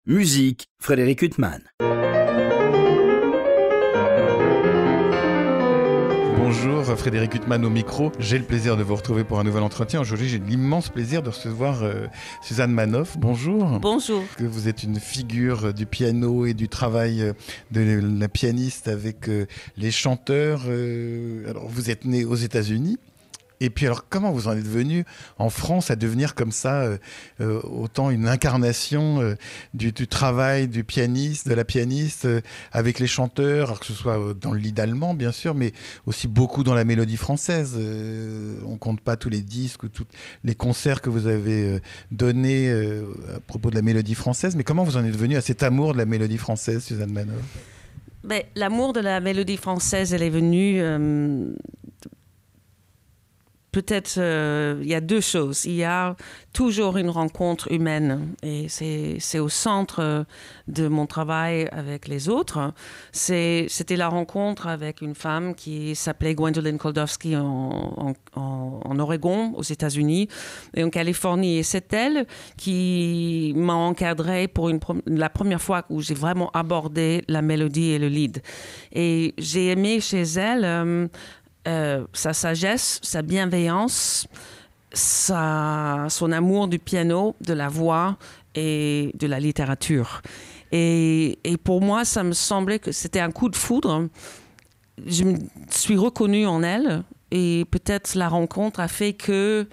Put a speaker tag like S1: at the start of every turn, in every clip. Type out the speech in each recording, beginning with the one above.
S1: Musique, Frédéric Huttman.
S2: Bonjour, Frédéric Huttman au micro. J'ai le plaisir de vous retrouver pour un nouvel entretien. Aujourd'hui, j'ai l'immense plaisir de recevoir Suzanne Manoff. Bonjour.
S3: Bonjour.
S2: Vous êtes une figure du piano et du travail de la pianiste avec les chanteurs. Alors, vous êtes née aux États-Unis. Et puis alors, comment vous en êtes venu en France à devenir comme ça autant une incarnation du travail du pianiste, de la pianiste avec les chanteurs, alors que ce soit dans le lead allemand bien sûr, mais aussi beaucoup dans la mélodie française. On compte pas tous les disques ou tous les concerts que vous avez donnés à propos de la mélodie française, mais comment vous en êtes venu à cet amour de la mélodie française, Suzanne Manoff?
S3: L'amour de la mélodie française, elle est venue... Peut-être, il y a deux choses. Il y a toujours une rencontre humaine et c'est au centre de mon travail avec les autres. C'était la rencontre avec une femme qui s'appelait Gwendolyn Koldovsky en Oregon, aux États-Unis et en Californie. Et c'est elle qui m'a encadrée pour la première fois où j'ai vraiment abordé la mélodie et le lead. Et j'ai aimé chez elle... sa sagesse, sa bienveillance, son amour du piano, de la voix et de la littérature. Et pour moi, ça me semblait que c'était un coup de foudre. Je me suis reconnue en elle et peut-être la rencontre a fait que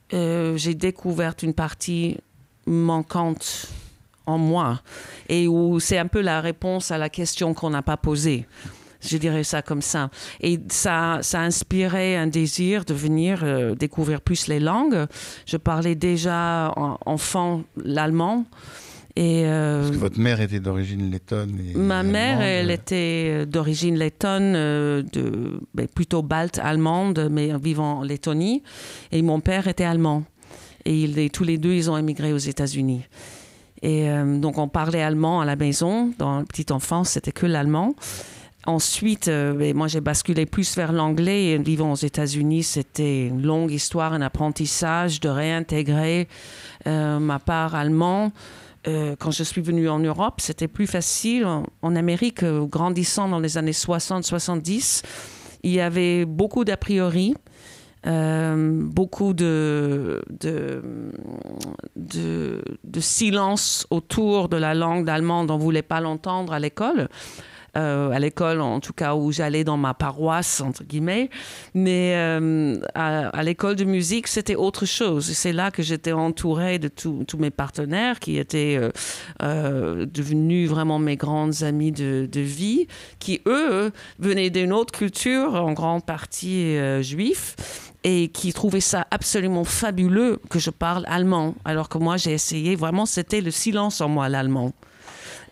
S3: j'ai découvert une partie manquante en moi et où c'est un peu la réponse à la question qu'on n'a pas posée. Je dirais ça comme ça. Et ça a inspiré un désir de venir découvrir plus les langues. Je parlais déjà enfant l'allemand.
S2: Parce que votre mère était d'origine lettonne.
S3: Ma mère, elle était d'origine lettonne, plutôt balte allemande, mais vivant en Lettonie. Et mon père était allemand. Et tous les deux, ils ont émigré aux États-Unis. Et donc, on parlait allemand à la maison. Dans la petite enfance, c'était que l'allemand. Ensuite, moi, j'ai basculé plus vers l'anglais. Et vivant aux États-Unis, c'était une longue histoire, un apprentissage de réintégrer ma part allemande. Quand je suis venue en Europe, c'était plus facile. En Amérique, grandissant dans les années 60-70, il y avait beaucoup d'a priori, beaucoup de silence autour de la langue d'allemand. On ne voulait pas l'entendre à l'école. À l'école, en tout cas, où j'allais dans ma paroisse, entre guillemets. Mais à l'école de musique, c'était autre chose. Et c'est là que j'étais entourée de tous mes partenaires qui étaient devenus vraiment mes grandes amies de vie, qui, eux, venaient d'une autre culture, en grande partie juif, et qui trouvaient ça absolument fabuleux que je parle allemand. Alors que moi, j'ai essayé, vraiment, c'était le silence en moi, l'allemand.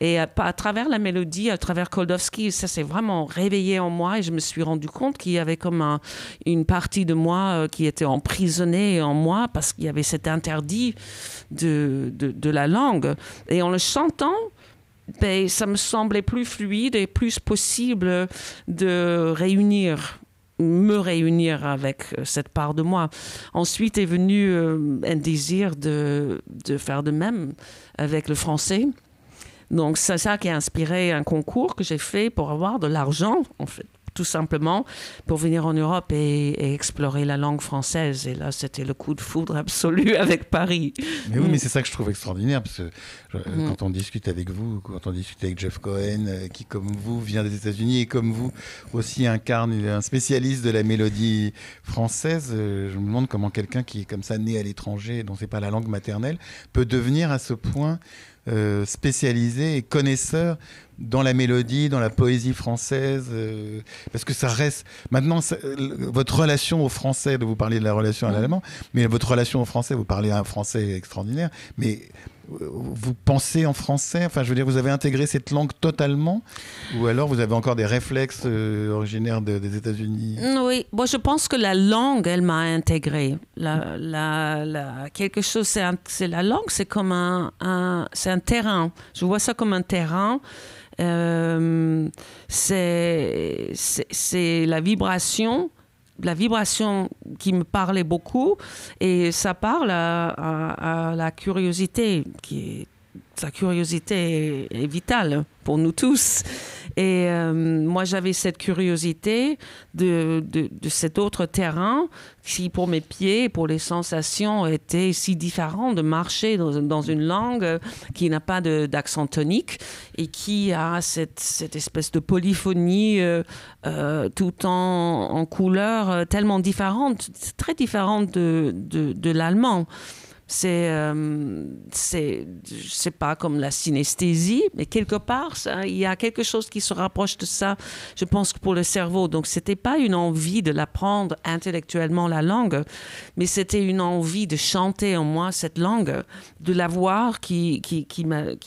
S3: Et à travers la mélodie, à travers Koldovsky, ça s'est vraiment réveillé en moi et je me suis rendu compte qu'il y avait comme une partie de moi qui était emprisonnée en moi parce qu'il y avait cet interdit de la langue. Et en le chantant, ça me semblait plus fluide et plus possible de me réunir avec cette part de moi. Ensuite est venu un désir de faire de même avec le français. Donc, c'est ça qui a inspiré un concours que j'ai fait pour avoir de l'argent, en fait, tout simplement, pour venir en Europe et explorer la langue française. Et là, c'était le coup de foudre absolu avec Paris.
S2: Mais oui, mais c'est ça que je trouve extraordinaire, parce que quand on discute avec vous, quand on discute avec Jeff Cohen, qui, comme vous, vient des États-Unis et comme vous aussi incarne un spécialiste de la mélodie française, je me demande comment quelqu'un qui est comme ça, né à l'étranger, dont c'est pas la langue maternelle, peut devenir à ce point... spécialisé et connaisseur dans la mélodie, dans la poésie française, parce que ça reste... Maintenant, votre relation au français, vous parliez de la relation à l'allemand, mais votre relation au français, vous parlez un français extraordinaire, mais vous pensez en français, enfin je veux dire, vous avez intégré cette langue totalement, ou alors vous avez encore des réflexes originaires des États-Unis?
S3: Oui, bon, je pense que la langue, elle m'a intégré. Quelque chose, c'est la langue, c'est comme c'est un terrain. Je vois ça comme un terrain. C'est la vibration qui me parlait beaucoup et ça parle à la curiosité qui est la curiosité est vitale pour nous tous. Et moi, j'avais cette curiosité de cet autre terrain qui, pour mes pieds, pour les sensations, était si différent de marcher dans une langue qui n'a pas d'accent tonique et qui a cette espèce de polyphonie tout en couleurs tellement différentes, très différente de l'allemand. Je sais pas, comme la synesthésie, mais quelque part, il y a quelque chose qui se rapproche de ça, je pense, pour le cerveau. Donc, c'était pas une envie de l'apprendre intellectuellement, la langue, mais c'était une envie de chanter en moi cette langue, de la voir qui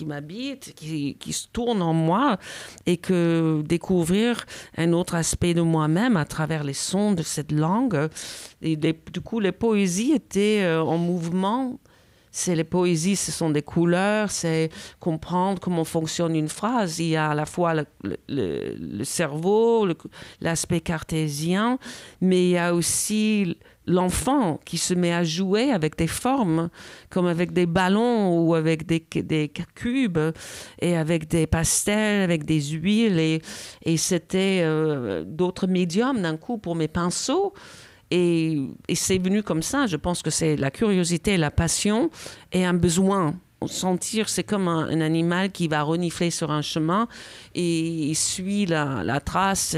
S3: m'habite, qui se tourne en moi, et que découvrir un autre aspect de moi-même à travers les sons de cette langue. Et du coup, les poésies étaient en mouvement. Les poésies, ce sont des couleurs, c'est comprendre comment fonctionne une phrase. Il y a à la fois le cerveau, l'aspect cartésien, mais il y a aussi l'enfant qui se met à jouer avec des formes, comme avec des ballons ou avec des cubes, et avec des pastels, avec des huiles. Et c'était d'autres médiums d'un coup pour mes pinceaux. Et c'est venu comme ça. Je pense que c'est la curiosité, la passion et un besoin. Sentir, c'est comme un animal qui va renifler sur un chemin et il suit la trace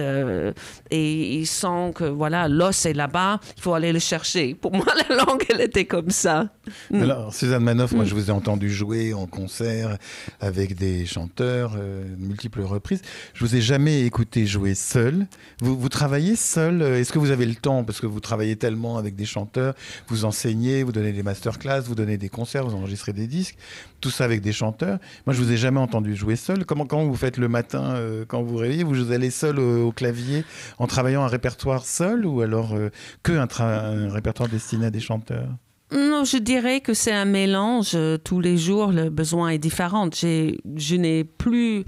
S3: et il sent que voilà, l'os est là-bas, il faut aller le chercher. Pour moi, la langue, elle était comme ça.
S2: Alors, Suzanne Manoff, moi, je vous ai entendu jouer en concert avec des chanteurs, multiples reprises. Je vous ai jamais écouté jouer seul. Vous travaillez seul? Est-ce que vous avez le temps? Parce que vous travaillez tellement avec des chanteurs, vous enseignez, vous donnez des masterclass, vous donnez des concerts, vous enregistrez des disques. Tout ça avec des chanteurs. Moi, je vous ai jamais entendu jouer seul. Quand vous faites le matin, quand vous vous réveillez, vous allez seul au clavier en travaillant un répertoire seul ou alors un répertoire destiné à des chanteurs?
S3: Non, je dirais que c'est un mélange. Tous les jours, le besoin est différent. Je n'ai plus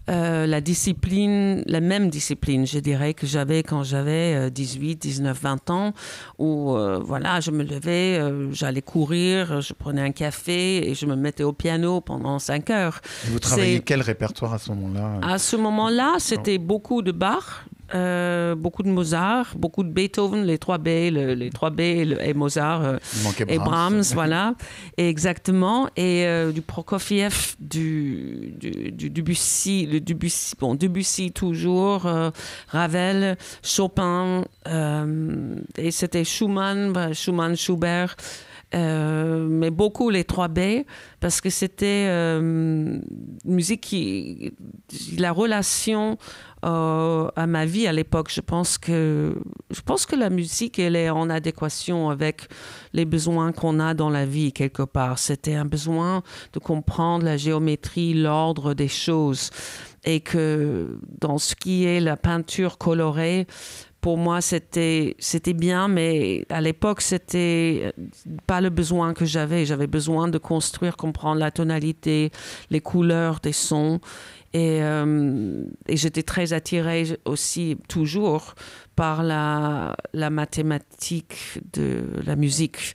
S3: la même discipline, je dirais, que j'avais quand j'avais 18, 19, 20 ans, où voilà, je me levais, j'allais courir, je prenais un café et je me mettais au piano pendant 5 heures.
S2: Vous travaillez quel répertoire à ce moment-là?
S3: À ce moment-là, c'était beaucoup de Bach. Beaucoup de Mozart, beaucoup de Beethoven, les 3B, et Mozart et Brahms, voilà, et exactement, et du Prokofiev, du Debussy toujours, Ravel, Chopin, et c'était Schumann, Schubert. Mais beaucoup les 3B, parce que c'était une musique qui... La relation à ma vie à l'époque, je pense que la musique, elle est en adéquation avec les besoins qu'on a dans la vie, quelque part. C'était un besoin de comprendre la géométrie, l'ordre des choses. Et que dans ce qui est la peinture colorée, pour moi, c'était bien, mais à l'époque, c'était pas le besoin que j'avais. J'avais besoin de construire, comprendre la tonalité, les couleurs des sons. Et j'étais très attirée aussi, toujours, par la mathématique de la musique.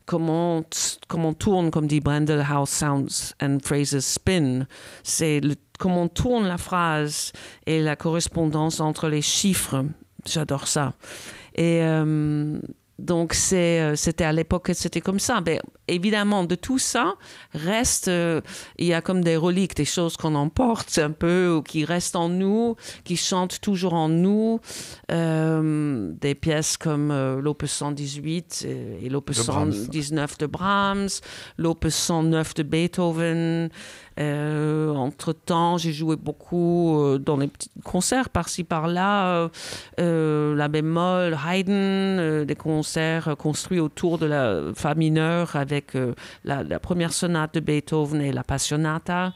S3: Comment on tourne, comme dit Brendel, how sounds and phrases spin. C'est comment on tourne la phrase et la correspondance entre les chiffres. J'adore ça. Et donc, c'était à l'époque que c'était comme ça. Mais évidemment, de tout ça, reste, il y a comme des reliques, des choses qu'on emporte un peu, ou qui restent en nous, qui chantent toujours en nous. Des pièces comme l'Opus 118 et l'Opus 119 de Brahms, l'Opus 109 de Beethoven. Entre-temps, j'ai joué beaucoup dans les petits concerts par-ci, par-là, la bémol, Haydn, des concerts construits autour de la Fa mineure avec la première sonate de Beethoven et la Passionata.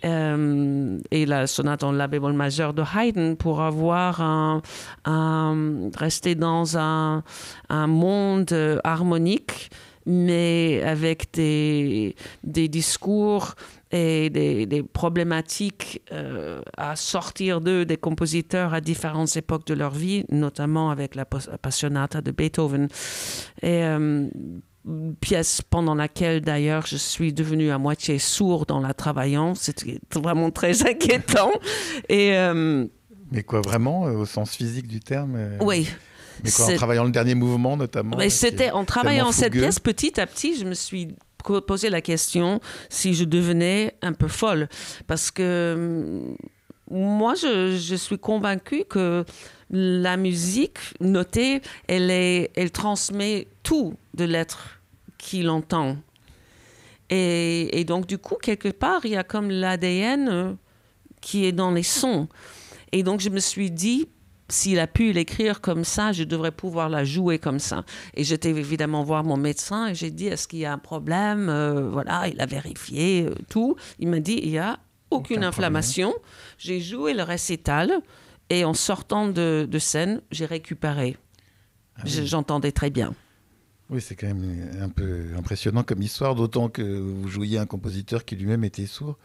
S3: Et la sonate en la bémol majeur de Haydn pour avoir rester dans un monde harmonique, mais avec des discours et des problématiques à sortir d'eux, des compositeurs à différentes époques de leur vie, notamment avec la Passionata de Beethoven. Et pièce pendant laquelle, d'ailleurs, je suis devenue à moitié sourde en la travaillant. C'était vraiment très inquiétant. Et,
S2: mais quoi, vraiment, au sens physique du terme
S3: oui.
S2: Mais quoi, en travaillant le dernier mouvement, notamment
S3: mais c'était en travaillant cette pièce, petit à petit, je me suis posé la question si je devenais un peu folle. Parce que moi, je suis convaincue que la musique notée, elle transmet tout de l'être qui l'entend. Et donc, du coup, quelque part, il y a comme l'ADN qui est dans les sons. Et donc, je me suis dit, s'il a pu l'écrire comme ça, je devrais pouvoir la jouer comme ça. Et j'étais évidemment voir mon médecin et j'ai dit, est-ce qu'il y a un problème? Voilà, il a vérifié tout. Il m'a dit, il n'y a aucune inflammation. J'ai joué le récital et en sortant de scène, j'ai récupéré. Ah oui. J'entendais très bien.
S2: Oui, c'est quand même un peu impressionnant comme histoire, d'autant que vous jouiez un compositeur qui lui-même était sourd.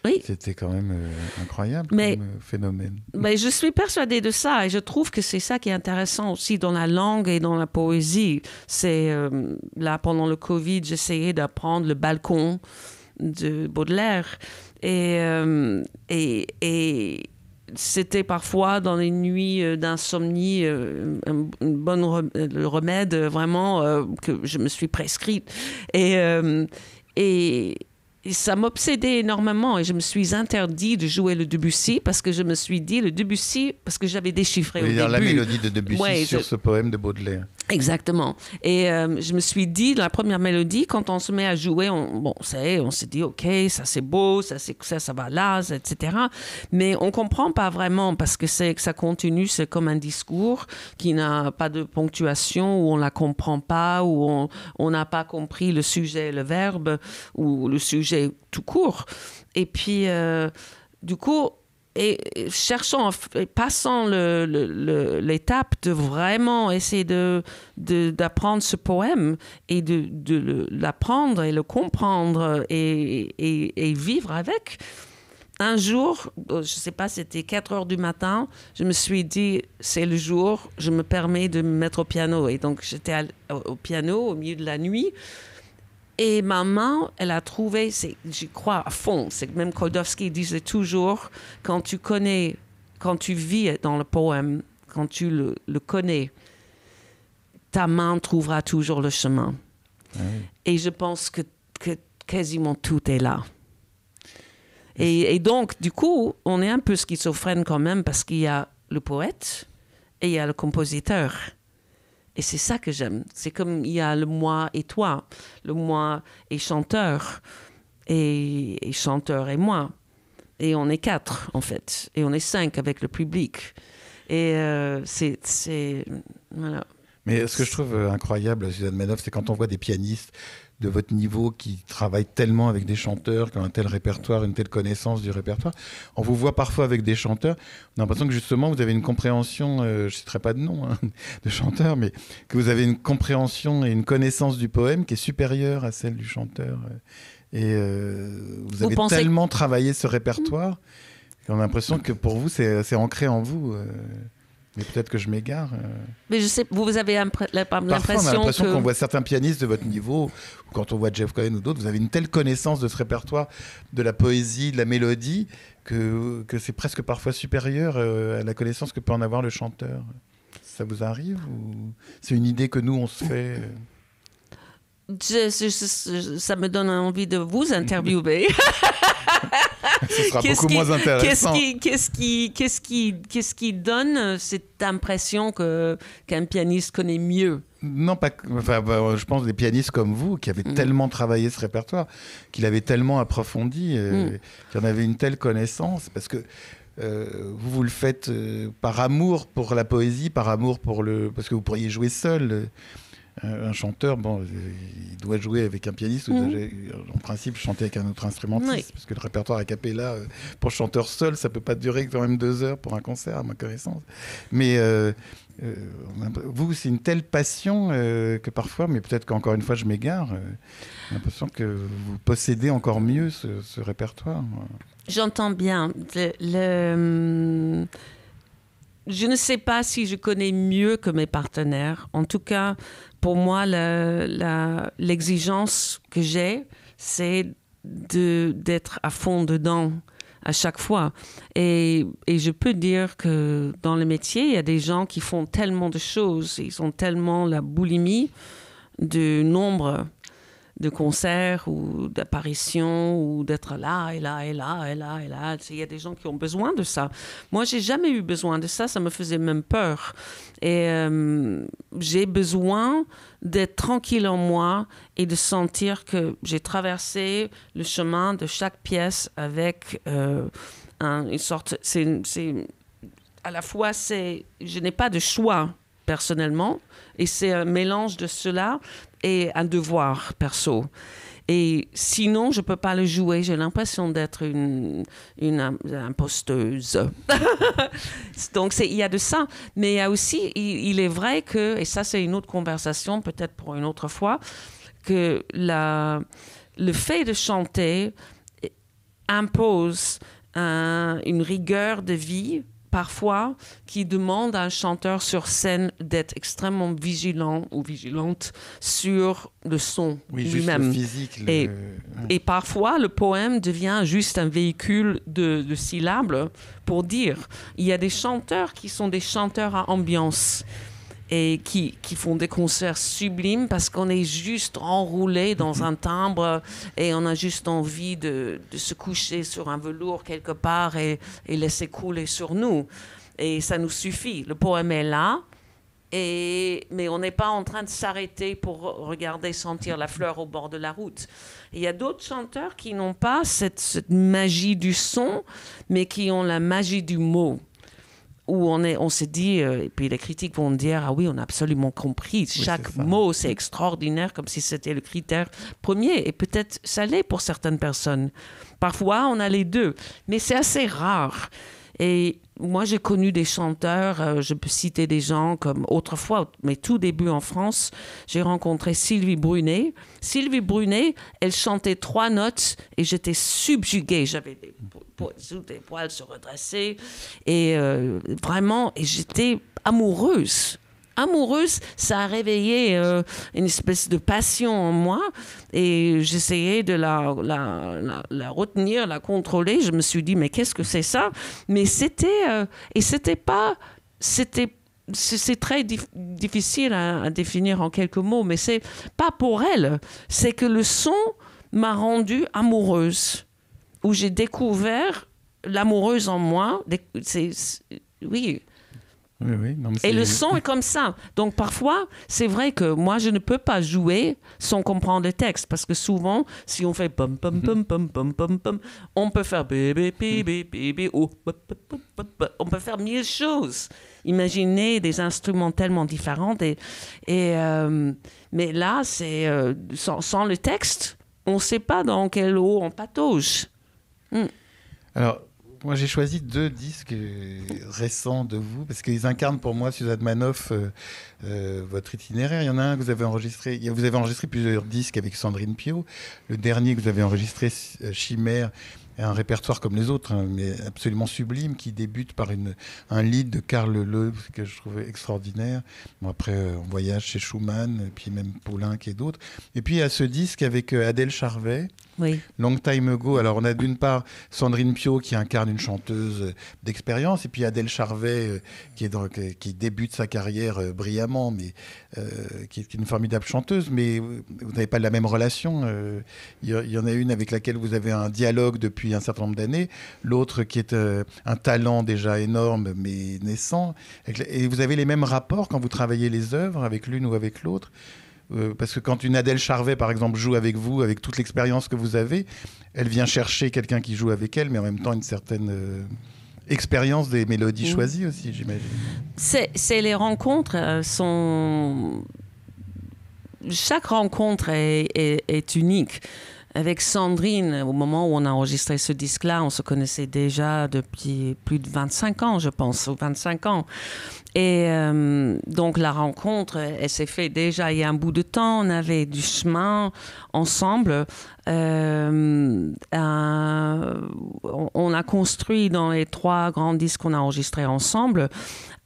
S2: Oui. C'était quand même incroyable comme phénomène.
S3: Mais je suis persuadée de ça et je trouve que c'est ça qui est intéressant aussi dans la langue et dans la poésie. C'est là, pendant le Covid, j'essayais d'apprendre le balcon de Baudelaire et c'était parfois dans les nuits d'insomnie un bon remède vraiment que je me suis prescrite. Et ça m'obsédait énormément et je me suis interdit de jouer le Debussy parce que je me suis dit, le Debussy, parce que j'avais déchiffré au début.
S2: La mélodie de Debussy sur ce poème de Baudelaire.
S3: Exactement. Et je me suis dit, la première mélodie, quand on se met à jouer, on s'est dit, OK, ça c'est beau, ça va là, etc. Mais on ne comprend pas vraiment parce que ça continue, c'est comme un discours qui n'a pas de ponctuation, où on ne la comprend pas, où on n'a pas compris le sujet, le verbe, ou le sujet tout court. Et puis, du coup, passant l'étape de vraiment essayer d'apprendre ce poème et de l'apprendre et le comprendre et vivre avec. Un jour, je ne sais pas, c'était 4 heures du matin, je me suis dit, c'est le jour, je me permets de me mettre au piano. Et donc, j'étais au piano au milieu de la nuit. Et ma main, elle a trouvé, j'y crois à fond, c'est que même Kodowski disait toujours, quand tu vis dans le poème, quand tu le connais, ta main trouvera toujours le chemin. Oui. Et je pense que quasiment tout est là. Et donc, du coup, on est un peu schizophrène quand même parce qu'il y a le poète et il y a le compositeur. Et c'est ça que j'aime. C'est comme il y a le moi et toi. Le moi est chanteur. Et chanteur et moi. Et on est 4, en fait. Et on est 5 avec le public. Et voilà.
S2: Mais ce que je trouve incroyable, Suzanne Manoff, c'est quand on voit des pianistes de votre niveau qui travaillent tellement avec des chanteurs, qui ont un tel répertoire, une telle connaissance du répertoire. On vous voit parfois avec des chanteurs. On a l'impression que justement, vous avez une compréhension, je ne citerai pas de nom de chanteur, mais que vous avez une compréhension et une connaissance du poème qui est supérieure à celle du chanteur. Et vous avez tellement travaillé ce répertoire qu'on a l'impression que pour vous, c'est ancré en vous. Mais peut-être que je m'égare.
S3: Mais je sais, vous avez l'impression
S2: Parfois, on a l'impression qu'on voit certains pianistes de votre niveau, ou quand on voit Jeff Cohen ou d'autres, vous avez une telle connaissance de ce répertoire, de la poésie, de la mélodie, que c'est presque parfois supérieur à la connaissance que peut en avoir le chanteur. Ça vous arrive ou c'est une idée que nous, on se fait
S3: ça me donne envie de vous interviewer.
S2: Ce sera beaucoup moins intéressant.
S3: Qu'est-ce qui donne cette impression qu'un pianiste connaît mieux?
S2: Non, pas. Enfin, je pense des pianistes comme vous qui avaient tellement travaillé ce répertoire, qui l'avaient tellement approfondi, qui en avaient une telle connaissance, parce que vous le faites par amour pour la poésie, par amour parce que vous pourriez jouer seul. Un chanteur, il doit jouer avec un pianiste ou en principe chanter avec un autre instrumentiste, parce que le répertoire a cappella pour chanteur seul, ça peut pas durer quand même 2 heures pour un concert, à ma connaissance. Mais vous, c'est une telle passion que parfois, mais peut-être qu'encore une fois je m'égare, j'ai l'impression que vous possédez encore mieux ce répertoire.
S3: J'entends bien. je ne sais pas si je connais mieux que mes partenaires. En tout cas, pour moi, l'exigence que j'ai, c'est d'être à fond dedans à chaque fois. Et je peux dire que dans le métier, il y a des gens qui font tellement de choses. Ils ont tellement la boulimie du nombre de concerts ou d'apparitions ou d'être là et là et là et là et là. Il y a des gens qui ont besoin de ça. Moi, j'ai jamais eu besoin de ça. Ça me faisait même peur. Et j'ai besoin d'être tranquille en moi et de sentir que j'ai traversé le chemin de chaque pièce avec une sorte... à la fois, je n'ai pas de choix personnellement, et c'est un mélange de cela et un devoir perso. Et sinon, je ne peux pas le jouer. J'ai l'impression d'être une imposteuse. Donc, il y a de ça. Mais il y a aussi, il est vrai que, et ça c'est une autre conversation, peut-être pour une autre fois, que le fait de chanter impose une rigueur de vie parfois, qui demande à un chanteur sur scène d'être extrêmement vigilant ou vigilante sur le son lui-même.
S2: Juste le physique.
S3: Et parfois, le poème devient juste un véhicule de syllabes pour dire. Il y a des chanteurs qui sont des chanteurs à ambiance et qui font des concerts sublimes parce qu'on est juste enroulé dans un timbre et on a juste envie de se coucher sur un velours quelque part et laisser couler sur nous. Et ça nous suffit. Le poème est là, mais on n'est pas en train de s'arrêter pour regarder, sentir la fleur au bord de la route. Et il y a d'autres chanteurs qui n'ont pas cette magie du son, mais qui ont la magie du mot. Où on s'est dit, et puis les critiques vont dire, ah oui, on a absolument compris, chaque mot, c'est extraordinaire, comme si c'était le critère premier. Et peut-être ça l'est pour certaines personnes. Parfois, on a les deux, mais c'est assez rare. Et moi, j'ai connu des chanteurs, je peux citer des gens comme autrefois, mes tout débuts en France, j'ai rencontré Sylvie Brunet. Sylvie Brunet, elle chantait 3 notes et j'étais subjuguée. J'avais des poils se redresser et vraiment, et j'étais amoureuse. Ça a réveillé une espèce de passion en moi et j'essayais de la retenir, la contrôler. Je me suis dit, mais qu'est-ce que c'est ça? Mais c'est très difficile à définir en quelques mots, mais c'est pas pour elle. C'est que le son m'a rendue amoureuse, où j'ai découvert l'amoureuse en moi. Oui.
S2: Oui, non,
S3: et le son est comme ça. Donc parfois, c'est vrai que moi, je ne peux pas jouer sans comprendre le texte. Parce que souvent, si on fait pom pom pom pom pom pom pom, on peut faire bébé bébé bébé ou on peut faire 1000 choses. Imaginez des instruments tellement différents. Mais là, c'est sans le texte, on ne sait pas dans quelle eau on patauge.
S2: Alors, moi, j'ai choisi 2 disques récents de vous, parce qu'ils incarnent pour moi, Suzanne Manoff, votre itinéraire. Il y en a un que vous avez enregistré. Vous avez enregistré plusieurs disques avec Sandrine Piau. Le dernier que vous avez enregistré, Chimère, est un répertoire comme les autres, hein, mais absolument sublime, qui débute par un lead de Karl Leu, que je trouvais extraordinaire. Bon, après, on voyage chez Schumann, et puis même Poulenc et d'autres. Et puis, il y a ce disque avec Adèle Charvet,
S3: Oui.
S2: Long Time Ago. Alors, on a d'une part Sandrine Piau qui incarne une chanteuse d'expérience, et puis Adèle Charvet qui débute sa carrière brillamment, mais qui est une formidable chanteuse. Mais vous n'avez pas la même relation. Il y en a une avec laquelle vous avez un dialogue depuis un certain nombre d'années, l'autre qui est un talent déjà énorme mais naissant. Et vous avez les mêmes rapports quand vous travaillez les œuvres avec l'une ou avec l'autre. Parce que quand une Adèle Charvet, par exemple, joue avec vous, avec toute l'expérience que vous avez, elle vient chercher quelqu'un qui joue avec elle, mais en même temps une certaine expérience des mélodies choisies aussi, j'imagine.
S3: C'est les rencontres chaque rencontre est unique. Avec Sandrine, au moment où on a enregistré ce disque-là, on se connaissait déjà depuis plus de 25 ans, je pense, ou 25 ans. Et donc la rencontre, elle s'est faite déjà il y a un bout de temps. On avait du chemin ensemble. On a construit dans les 3 grands disques qu'on a enregistrés ensemble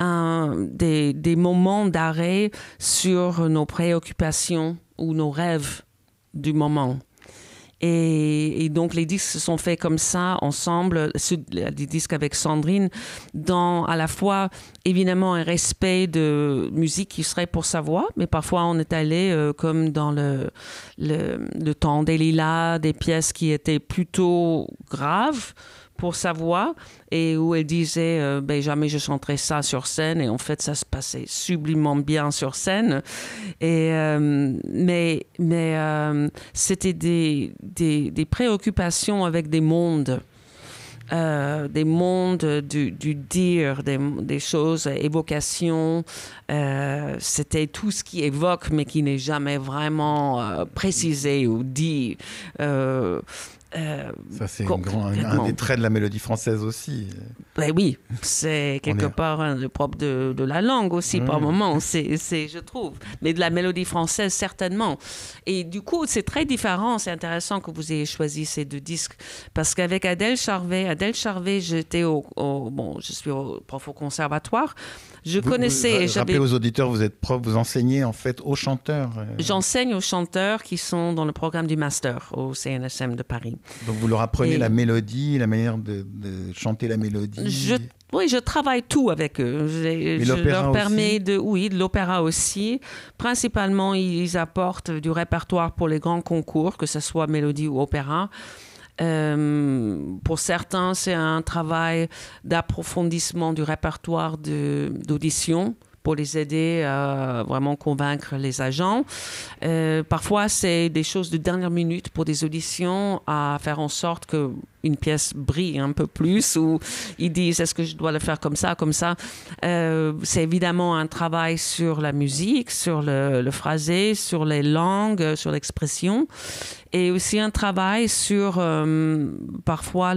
S3: des moments d'arrêt sur nos préoccupations ou nos rêves du moment. Et donc, les disques se sont faits comme ça, ensemble, des disques avec Sandrine, dans à la fois, évidemment, un respect de musique qui serait pour sa voix, mais parfois, on est allé comme dans le temps des lilas, des pièces qui étaient plutôt graves pour sa voix, et où elle disait jamais je chanterai ça sur scène, et en fait ça se passait sublimement bien sur scène, et mais c'était des préoccupations avec des mondes du dire, des choses, évocations. C'était tout ce qui évoque, mais qui n'est jamais vraiment précisé ou dit.
S2: Ça, c'est un des traits de la mélodie française aussi.
S3: Ben oui, c'est quelque part le propre de la langue aussi, par moments, je trouve. Mais de la mélodie française, certainement. Et du coup, c'est très différent. C'est intéressant que vous ayez choisi ces 2 disques. Parce qu'avec Adèle Charvet, j'étais je suis prof au conservatoire. Je connaissais...
S2: Rappelez aux auditeurs, vous êtes prof, vous enseignez en fait aux chanteurs.
S3: J'enseigne aux chanteurs qui sont dans le programme du master au CNSM de Paris.
S2: Donc vous leur apprenez la mélodie, la manière de chanter la mélodie.
S3: Oui, je travaille tout avec eux. Je leur permets de l'opéra aussi. Principalement, ils apportent du répertoire pour les grands concours, que ce soit mélodie ou opéra. Pour certains, c'est un travail d'approfondissement du répertoire d'audition pour les aider à vraiment convaincre les agents. Parfois, c'est des choses de dernière minute pour des auditions, à faire en sorte qu'une pièce brille un peu plus, ou ils disent est-ce que je dois le faire comme ça, comme ça. C'est évidemment un travail sur la musique, sur le phrasé, sur les langues, sur l'expression, et aussi un travail sur parfois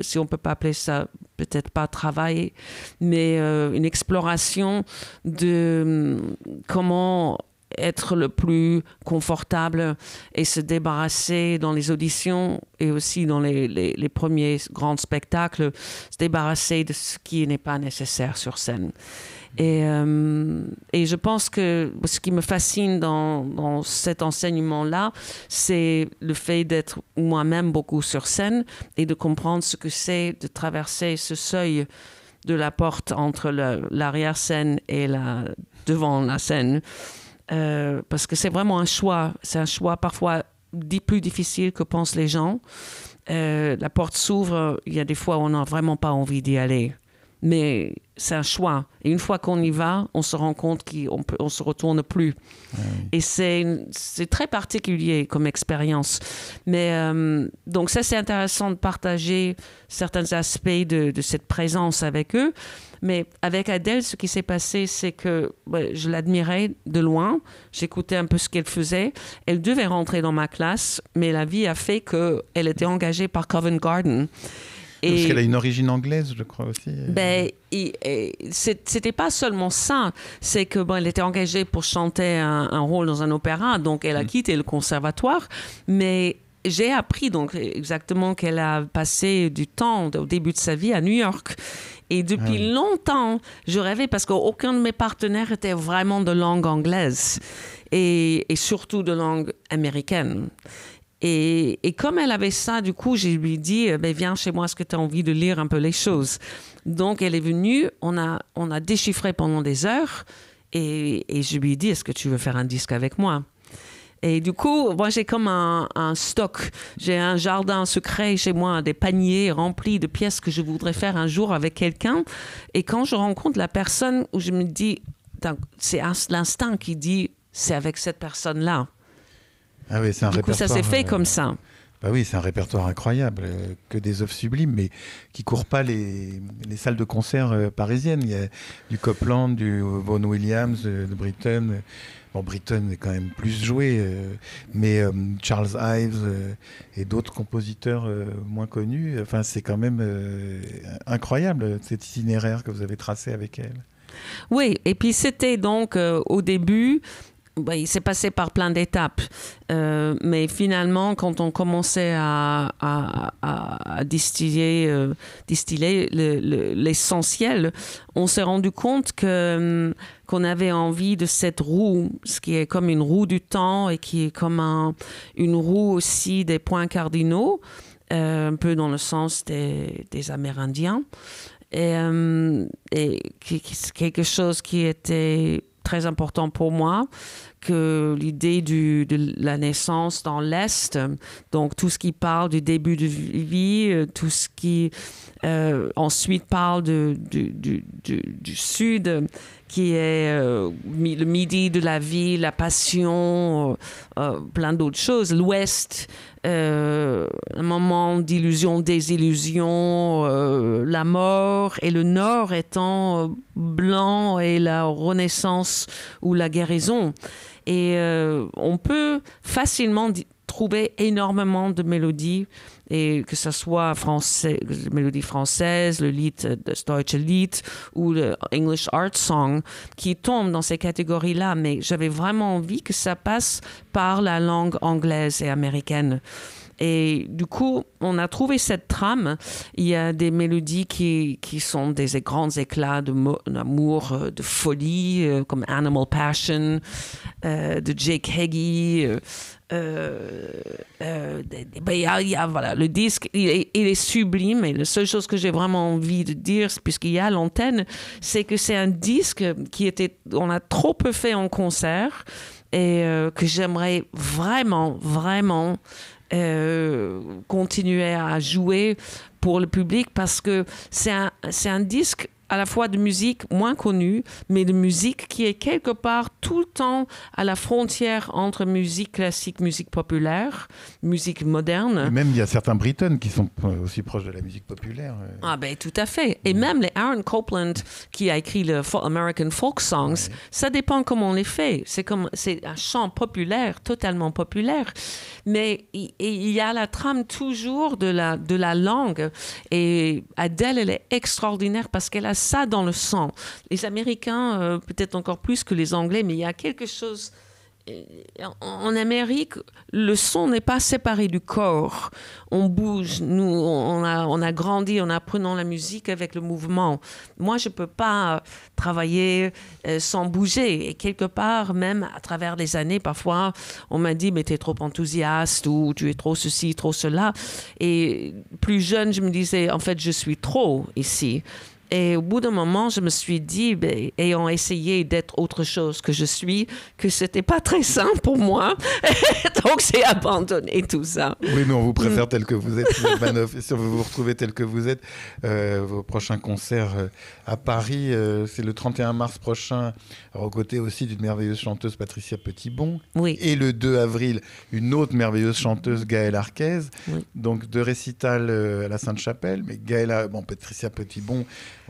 S3: si on ne peut pas appeler ça peut-être pas travail, mais une exploration de comment être le plus confortable et se débarrasser dans les auditions et aussi dans les premiers grands spectacles, se débarrasser de ce qui n'est pas nécessaire sur scène. Et je pense que ce qui me fascine dans cet enseignement-là, c'est le fait d'être moi-même beaucoup sur scène et de comprendre ce que c'est de traverser ce seuil de la porte entre l'arrière-scène et devant la scène. Parce que c'est vraiment un choix. C'est un choix parfois plus difficile que pensent les gens. La porte s'ouvre, il y a des fois où on n'a vraiment pas envie d'y aller. Mais c'est un choix. Et une fois qu'on y va, on se rend compte qu'on ne se retourne plus. Et c'est très particulier comme expérience. Mais donc ça, c'est intéressant de partager certains aspects de cette présence avec eux. Mais avec Adèle, ce qui s'est passé, c'est que je l'admirais de loin. J'écoutais un peu ce qu'elle faisait. Elle devait rentrer dans ma classe, mais la vie a fait qu'elle était engagée par Covent Garden.
S2: Parce qu'elle a une origine anglaise, je crois aussi.
S3: C'était pas seulement ça, c'est que elle était engagée pour chanter un rôle dans un opéra, donc elle a quitté le conservatoire, mais j'ai appris donc exactement qu'elle a passé du temps au début de sa vie à New York. Et depuis longtemps, je rêvais, parce qu'aucun de mes partenaires était vraiment de langue anglaise et surtout de langue américaine. Et comme elle avait ça, du coup, je lui ai dit, viens chez moi, est-ce que tu as envie de lire un peu les choses? Donc, elle est venue, on a déchiffré pendant des heures, et je lui ai dit, est-ce que tu veux faire un disque avec moi? Et du coup, moi, j'ai comme un stock. J'ai un jardin secret chez moi, des paniers remplis de pièces que je voudrais faire un jour avec quelqu'un. Et quand je rencontre la personne, où je me dis, c'est l'instinct qui dit, c'est avec cette personne-là.
S2: Ah oui, c'est un répertoire.
S3: Du coup, ça s'est fait comme ça.
S2: Bah oui, c'est un répertoire incroyable, que des œuvres sublimes, mais qui ne courent pas les salles de concert parisiennes. Il y a du Copland, du Vaughan Williams, de Britten. Bon, Britten est quand même plus joué, mais Charles Ives et d'autres compositeurs moins connus. Enfin, c'est quand même incroyable, cet itinéraire que vous avez tracé avec elle.
S3: Oui, et puis c'était donc au début... il s'est passé par plein d'étapes. Mais finalement, quand on commençait à distiller l'essentiel, on s'est rendu compte qu'on avait envie de cette roue, ce qui est comme une roue du temps et qui est comme une roue aussi des points cardinaux, un peu dans le sens des Amérindiens. Et quelque chose qui était très important pour moi, que l'idée de la naissance dans l'Est, donc tout ce qui parle du début de vie, tout ce qui ensuite parle du Sud, qui est le midi de la vie, la passion, plein d'autres choses. L'Ouest, un moment d'illusion, désillusion, la mort, et le Nord étant blanc et la renaissance ou la guérison. Et on peut facilement trouver énormément de mélodies, et que ce soit mélodie française, le Lied, das deutsche Lied ou le English Art Song, qui tombent dans ces catégories-là. Mais j'avais vraiment envie que ça passe par la langue anglaise et américaine. Et du coup, on a trouvé cette trame. Il y a des mélodies qui sont des grands éclats d'amour, de folie, comme Animal Passion, de Jake Heggie. Voilà, le disque, il est sublime. Et la seule chose que j'ai vraiment envie de dire, puisqu'il y a l'antenne, c'est que c'est un disque on a trop peu fait en concert, et que j'aimerais vraiment, vraiment continuer à jouer pour le public, parce que c'est un disque à la fois de musique moins connue, mais de musique qui est quelque part tout le temps à la frontière entre musique classique, musique populaire, musique moderne.
S2: Et même il y a certains Britons qui sont aussi proches de la musique populaire.
S3: Ah ben tout à fait. Et même les Aaron Copland qui a écrit le American Folk Songs, ça dépend comment on les fait. C'est un chant populaire, totalement populaire. Mais il y a la trame toujours de la langue. Et Adele, elle est extraordinaire parce qu'elle a ça dans le sang. Les Américains, peut-être encore plus que les Anglais, mais il y a quelque chose... En Amérique, le son n'est pas séparé du corps. On bouge. Nous, on a grandi en apprenant la musique avec le mouvement. Moi, je ne peux pas travailler sans bouger. Et quelque part, même à travers les années, parfois, on m'a dit « mais tu es trop enthousiaste » ou « tu es trop ceci, trop cela ». Et plus jeune, je me disais « en fait, je suis trop ici ». Et au bout d'un moment, je me suis dit, ayant essayé d'être autre chose que je suis, que c'était pas très sain pour moi. Donc, j'ai abandonné tout ça.
S2: Oui, mais on vous préfère tel que vous êtes, Suzanne Manoff. Et si vous vous retrouvez tel que vous êtes, vos prochains concerts à Paris, c'est le 31 mars prochain, aux côtés aussi d'une merveilleuse chanteuse, Patricia Petitbon.
S3: Oui.
S2: Et le 2 avril, une autre merveilleuse chanteuse, Gaëlle Arquez. Oui. Donc, 2 récitals à la Sainte-Chapelle. Mais Patricia Petitbon,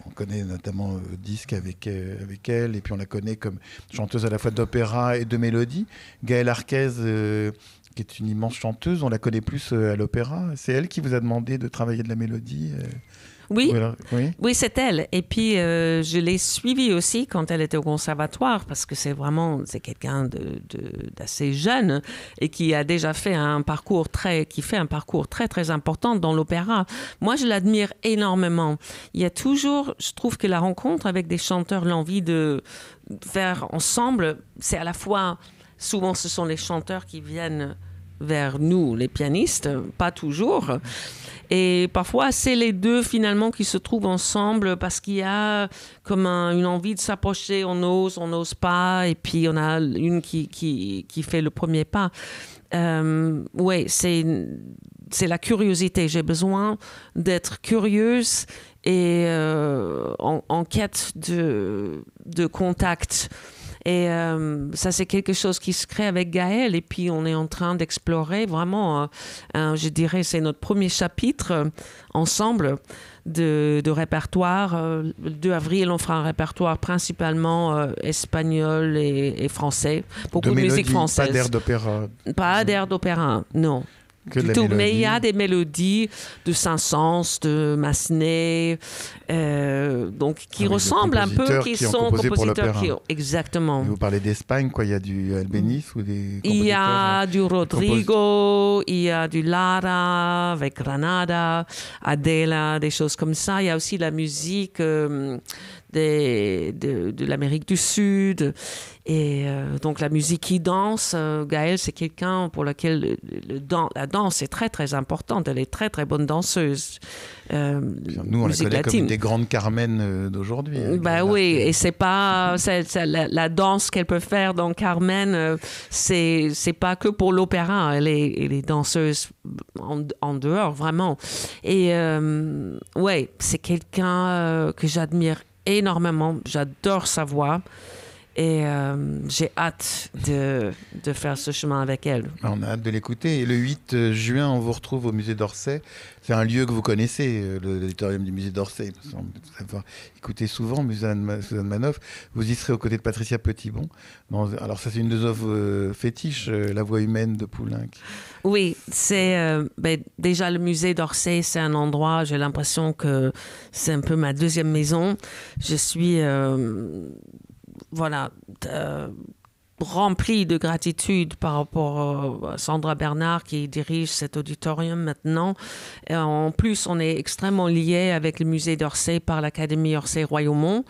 S2: on connaît notamment disque avec elle, et puis on la connaît comme chanteuse à la fois d'opéra et de mélodie. Gaëlle Arquez, qui est une immense chanteuse, on la connaît plus à l'opéra. C'est elle qui vous a demandé de travailler de la mélodie
S3: Oui, oui, c'est elle. Et puis, je l'ai suivie aussi quand elle était au conservatoire, parce que c'est quelqu'un d'assez jeune et qui a déjà fait un parcours très très important dans l'opéra. Moi, je l'admire énormément. Il y a toujours, je trouve que la rencontre avec des chanteurs, l'envie de faire ensemble, c'est à la fois, souvent ce sont les chanteurs qui viennent vers nous, les pianistes, pas toujours. Et parfois, c'est les deux finalement qui se trouvent ensemble parce qu'il y a comme une envie de s'approcher, on n'ose pas, et puis on a une qui fait le premier pas. Ouais, c'est la curiosité. J'ai besoin d'être curieuse et en quête de contact. Et ça, c'est quelque chose qui se crée avec Gaëlle. Et puis, on est en train d'explorer vraiment, je dirais, c'est notre premier chapitre ensemble de répertoire. Le 2 avril, on fera un répertoire principalement espagnol et français. Beaucoup de musique française.
S2: Pas d'air d'opéra.
S3: Pas d'air d'opéra, non.
S2: Que de
S3: du
S2: la
S3: tout.
S2: mélodie.
S3: Mais il y a des mélodies de Saint-Saëns, de Massenet, donc qui ressemblent un peu, qui
S2: ont
S3: sont
S2: composé pour
S3: compositeurs
S2: l'opéra.
S3: Exactement.
S2: Vous parlez d'Espagne, quoi. Il y a du Albéniz ou des compositeurs.
S3: Il y a du Rodrigo, il y a du Lara avec Granada, Adela, des choses comme ça. Il y a aussi la musique de l'Amérique du Sud. Et donc la musique qui danse, Gaëlle, c'est quelqu'un pour lequel la danse est très très importante. Elle est très très bonne danseuse.
S2: Nous, on la connaît comme des grandes Carmen d'aujourd'hui.
S3: Ben oui, et c'est pas la danse qu'elle peut faire dans Carmen, c'est pas que pour l'opéra. Elle est danseuse en dehors, vraiment. Et ouais, c'est quelqu'un que j'admire énormément. J'adore sa voix. Et j'ai hâte de faire ce chemin avec elle.
S2: On a hâte de l'écouter. Et le 8 juin, on vous retrouve au musée d'Orsay. C'est un lieu que vous connaissez, l'auditorium du musée d'Orsay. Vous avez écouté souvent Suzanne Manoff. Vous y serez aux côtés de Patricia Petitbon. Alors ça, c'est une de nos œuvres fétiches, La voix humaine de Poulenc. Oui,
S3: c'est déjà le musée d'Orsay, c'est un endroit, j'ai l'impression que c'est un peu ma deuxième maison. Je suis... rempli de gratitude par rapport à Sandra Bernard qui dirige cet auditorium maintenant. Et en plus, on est extrêmement liés avec le musée d'Orsay par l'Académie Orsay-Royaumont,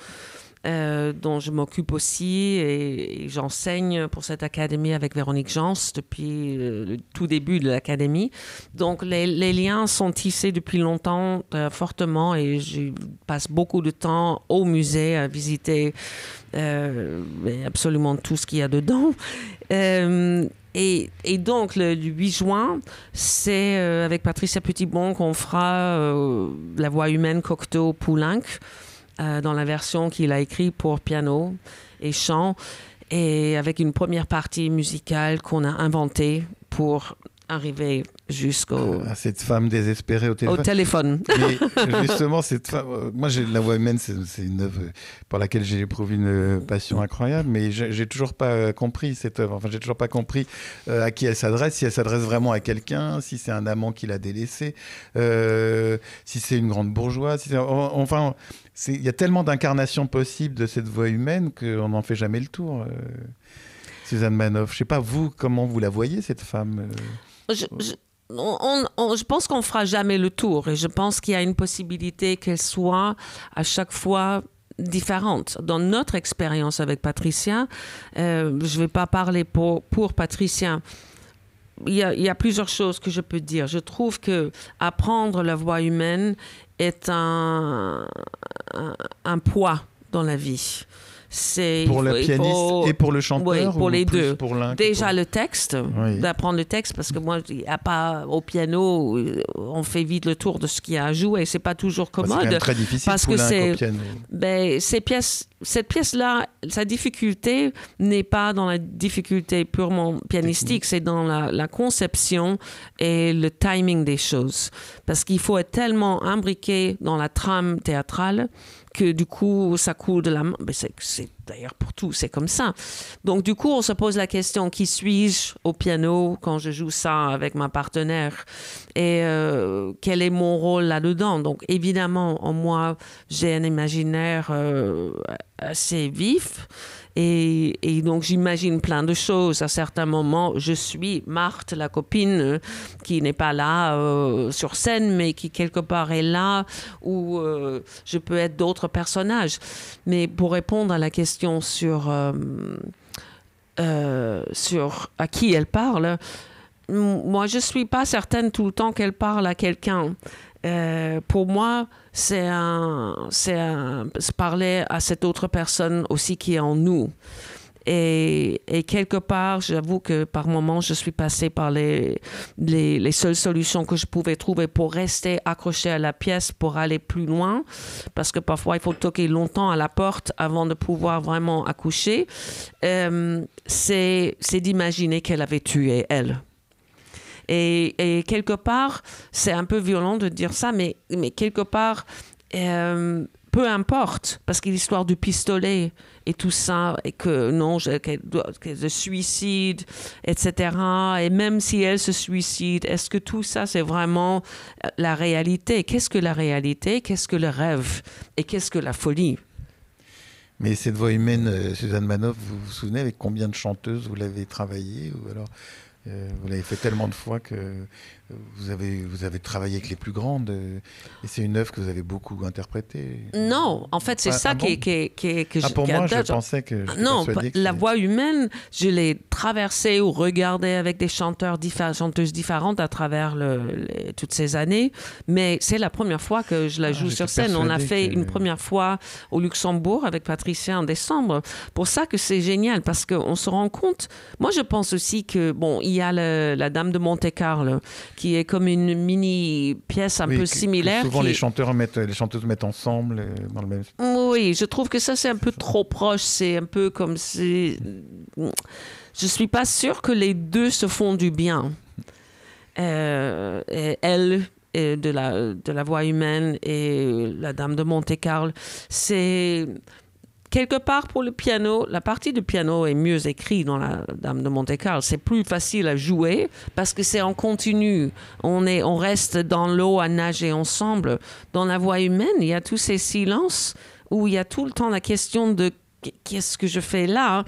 S3: dont je m'occupe aussi et j'enseigne pour cette académie avec Véronique Jans depuis le tout début de l'académie. Donc les liens sont tissés depuis longtemps, fortement, et je passe beaucoup de temps au musée à visiter absolument tout ce qu'il y a dedans. Et donc, le 8 juin, c'est avec Patricia Petitbon qu'on fera La voix humaine Cocteau Poulenc, dans la version qu'il a écrite pour piano et chant, et avec une première partie musicale qu'on a inventée pour arriver
S2: à cette femme désespérée au téléphone. Mais justement, cette femme, moi, La voix humaine, c'est une œuvre pour laquelle j'ai éprouvé une passion incroyable, mais j'ai toujours pas compris cette œuvre. Enfin, j'ai toujours pas compris à qui elle s'adresse, si elle s'adresse vraiment à quelqu'un, si c'est un amant qui l'a délaissé, si c'est une grande bourgeoise. Il y a tellement d'incarnations possibles de cette voix humaine qu'on n'en fait jamais le tour. Suzanne Manoff, je sais pas, vous, comment vous la voyez, cette femme
S3: Je pense qu'on fera jamais le tour, et je pense qu'il y a une possibilité qu'elle soit à chaque fois différente. Dans notre expérience avec Patricia, je vais pas parler pour Patricia. Il y a plusieurs choses que je peux dire. Je trouve que apprendre la voix humaine est un poids dans la vie.
S2: Pour la pianiste et pour le chanteur?
S3: Oui, pour les deux.
S2: Pour l'un
S3: déjà le texte, d'apprendre le texte, parce que moi, au piano, on fait vite le tour de ce qu'il y a à jouer et c'est pas toujours commode.
S2: C'est quand même très difficile
S3: parce que
S2: au piano.
S3: Cette pièce-là, sa difficulté n'est pas dans la difficulté purement pianistique, c'est dans la conception et le timing des choses. Parce qu'il faut être tellement imbriqué dans la trame théâtrale que du coup, ça coule de la main. C'est d'ailleurs pour tout, c'est comme ça. Donc du coup, on se pose la question, qui suis-je au piano quand je joue ça avec ma partenaire? Et quel est mon rôle là-dedans? Donc évidemment, en moi, j'ai un imaginaire assez vif. Et donc, j'imagine plein de choses. À certains moments, je suis Marthe, la copine qui n'est pas là sur scène, mais qui quelque part est là, ou je peux être d'autres personnages. Mais pour répondre à la question sur à qui elle parle, moi, je ne suis pas certaine tout le temps qu'elle parle à quelqu'un. Pour moi, c'est parler à cette autre personne aussi qui est en nous. Et quelque part, j'avoue que par moments, je suis passée par les seules solutions que je pouvais trouver pour rester accrochée à la pièce, pour aller plus loin. Parce que parfois, il faut toquer longtemps à la porte avant de pouvoir vraiment accoucher. C'est d'imaginer qu'elle avait tué elle. Et quelque part, c'est un peu violent de dire ça, mais quelque part, peu importe, parce que l'histoire du pistolet et tout ça, et que non, qu'elle se suicide, etc. Et même si elle se suicide, est-ce que tout ça, c'est vraiment la réalité? Qu'est-ce que la réalité? Qu'est-ce que le rêve? Et qu'est-ce que la folie?
S2: Mais cette voix humaine, Suzanne Manoff, vous vous souvenez avec combien de chanteuses vous l'avez travaillée, ou alors vous l'avez fait tellement de fois que vous avez travaillé avec les plus grandes, et c'est une œuvre que vous avez beaucoup interprétée.
S3: Non, en fait, c'est ça
S2: bon
S3: que
S2: pour moi, je pensais que...
S3: Non, la voix humaine, je l'ai traversée ou regardée avec des chanteuses différentes à travers toutes ces années, mais c'est la première fois que je la joue sur scène. On a fait une première fois au Luxembourg avec Patricia en décembre. Pour ça que c'est génial, parce qu'on se rend compte... Moi, je pense aussi que, bon, il y a la Dame de Monte-Carlo, qui est comme une mini-pièce un peu similaire.
S2: Souvent, les chanteuses mettent ensemble dans le même...
S3: Oui, je trouve que ça, c'est un peu trop proche. C'est un peu comme si... Je suis pas sûre que les deux se font du bien. Elle, de la voix humaine, et la Dame de Monte-Carlo, c'est... Quelque part, pour le piano, la partie du piano est mieux écrite dans la Dame de Monte-Carlo. C'est plus facile à jouer parce que c'est en continu. On reste dans l'eau à nager ensemble. Dans la voix humaine, il y a tous ces silences où il y a tout le temps la question de qu'est-ce que je fais là?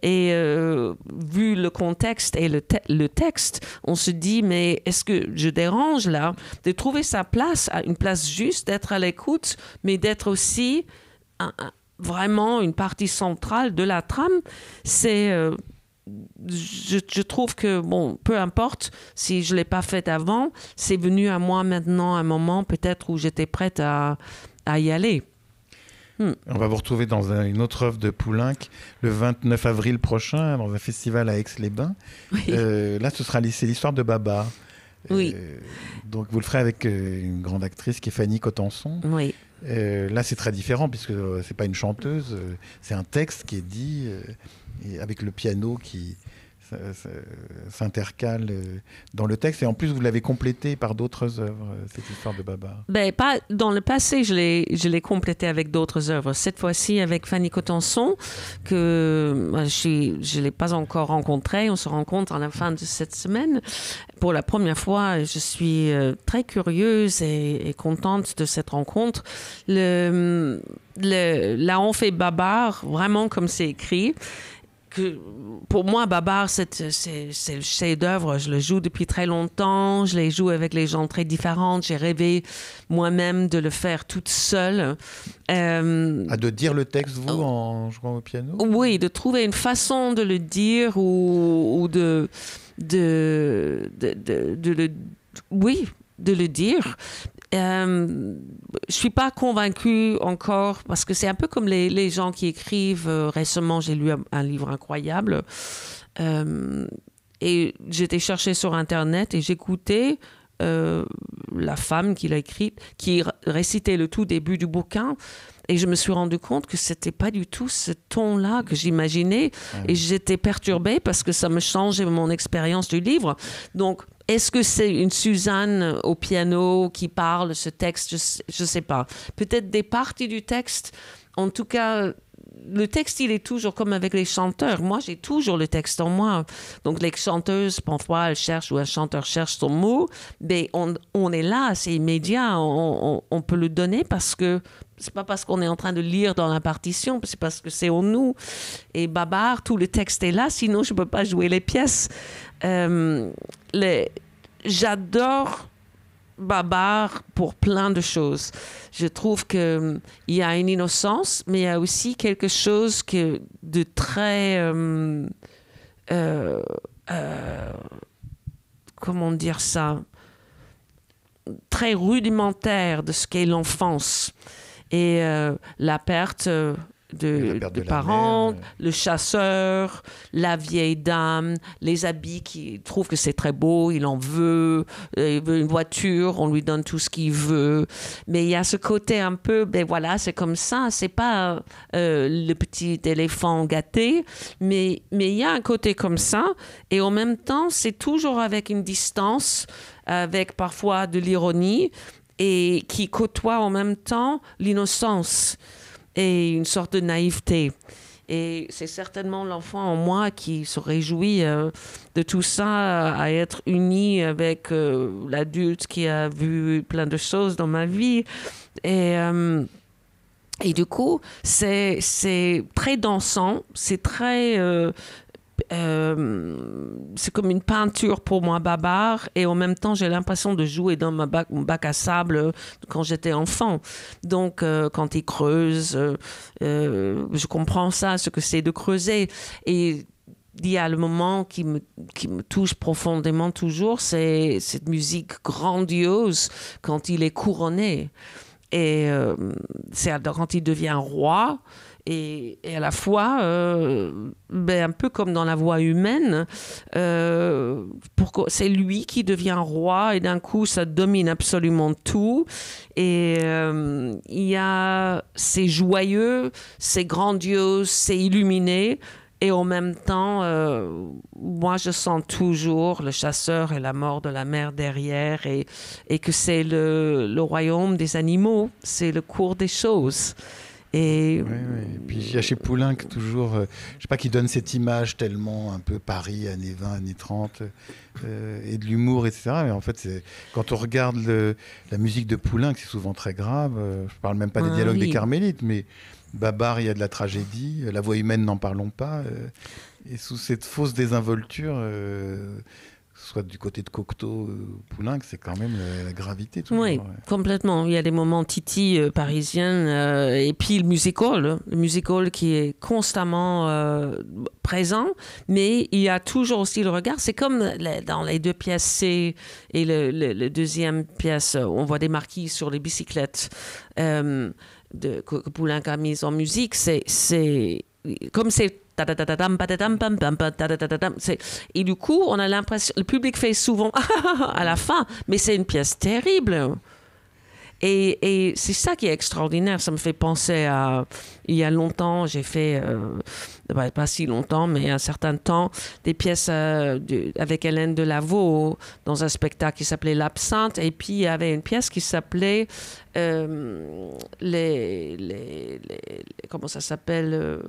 S3: Et vu le contexte et le texte, on se dit, mais est-ce que je dérange là? De trouver sa place, une place juste, d'être à l'écoute, mais d'être aussi... vraiment une partie centrale de la trame, c'est... je trouve que, bon, peu importe si je ne l'ai pas fait avant, c'est venu à moi maintenant un moment peut-être où j'étais prête à y aller.
S2: On va vous retrouver dans une autre œuvre de Poulenc le 29 avril prochain, dans un festival à Aix-les-Bains.
S3: Oui.
S2: Là, c'est l'histoire de Babar.
S3: Oui.
S2: Donc, vous le ferez avec une grande actrice qui est Fanny Cotenson.
S3: Oui.
S2: Là, c'est très différent puisque c'est pas une chanteuse, c'est un texte qui est dit et avec le piano qui s'intercale dans le texte. Et en plus, vous l'avez complété par d'autres œuvres, cette histoire de Babar.
S3: Ben, pas dans le passé, je l'ai complété avec d'autres œuvres. Cette fois-ci, avec Fanny Cotenson, que je ne l'ai pas encore rencontrée. On se rencontre à la fin de cette semaine. Pour la première fois, je suis très curieuse et contente de cette rencontre. Là, on fait Babar, vraiment comme c'est écrit. Pour moi, Babar, c'est le chef-d'œuvre. Je le joue depuis très longtemps. Je l'ai joué avec les gens très différents. J'ai rêvé moi-même de le faire toute seule.
S2: De dire le texte, vous, en jouant au piano?
S3: Oui, de trouver une façon de le dire ou de le dire. Je suis pas convaincue encore parce que c'est un peu comme les gens qui écrivent. Récemment, j'ai lu un livre incroyable et j'étais chercher sur Internet et j'écoutais la femme qui l'a écrite, qui récitait le tout début du bouquin. Et je me suis rendu compte que c'était pas du tout ce ton-là que j'imaginais. Et j'étais perturbée parce que ça me changeait mon expérience du livre. Donc, est-ce que c'est une Suzanne au piano qui parle ce texte? Je sais pas. Peut-être des parties du texte. En tout cas, le texte, il est toujours comme avec les chanteurs. Moi, j'ai toujours le texte en moi. Donc, les chanteuses, parfois, elles cherchent ou un chanteur cherche son mot. Mais on est là, c'est immédiat. On peut le donner parce que c'est pas parce qu'on est en train de lire dans la partition, c'est parce que c'est en nous. Et Babar, tout le texte est là, sinon je peux pas jouer les pièces. J'adore Babar pour plein de choses. Je trouve qu'il y a une innocence, mais il y a aussi quelque chose de très... comment dire ça? Très rudimentaire de ce qu'est l'enfance. Et la perte de parents, le chasseur, la vieille dame, les habits qu'il trouve que c'est très beau, il en veut, il veut une voiture, on lui donne tout ce qu'il veut. Mais il y a ce côté un peu, ben voilà, c'est comme ça, c'est pas le petit éléphant gâté, mais il y a un côté comme ça, et en même temps, c'est toujours avec une distance, avec parfois de l'ironie. et qui côtoie en même temps l'innocence et une sorte de naïveté. Et c'est certainement l'enfant en moi qui se réjouit de tout ça, à être uni avec l'adulte qui a vu plein de choses dans ma vie. Et du coup, c'est très dansant, c'est très... c'est comme une peinture pour moi, Babar, et en même temps j'ai l'impression de jouer dans mon bac à sable quand j'étais enfant. Donc quand il creuse, je comprends ça, ce que c'est de creuser. Et il y a le moment qui me touche profondément toujours, c'est cette musique grandiose quand il est couronné. Et c'est quand il devient roi. Et à la fois, un peu comme dans la voix humaine, c'est lui qui devient roi et d'un coup, ça domine absolument tout. Et c'est joyeux, c'est grandiose, c'est illuminé. Et en même temps, moi, je sens toujours le chasseur et la mort de la mère derrière et que c'est le royaume des animaux, c'est le cours des choses. Et
S2: puis il y a chez Poulenc toujours, je sais pas, qui donne cette image tellement un peu Paris, années 20, années 30, et de l'humour, etc. Mais en fait, quand on regarde la musique de Poulenc, c'est souvent très grave. Je parle même pas des dialogues des Carmélites, mais Babar, il y a de la tragédie. La voix humaine, n'en parlons pas. Et sous cette fausse désinvolture, soit du côté de Cocteau ou Poulenc, c'est quand même la gravité. Toujours.
S3: Oui, complètement. Il y a des moments titi parisiens et puis le musical qui est constamment présent, mais il y a toujours aussi le regard. C'est comme dans les deux pièces C et le deuxième pièce, on voit des marquis sur les bicyclettes que Poulenc a mis en musique. C'est comme c'est et du coup, on a l'impression, le public fait souvent à la fin, mais c'est une pièce terrible. Et c'est ça qui est extraordinaire. Ça me fait penser à... Il y a longtemps, j'ai fait, pas si longtemps, mais un certain temps, des pièces avec Hélène Delaveau dans un spectacle qui s'appelait L'Absinthe. Et puis, il y avait une pièce qui s'appelait... comment ça s'appelle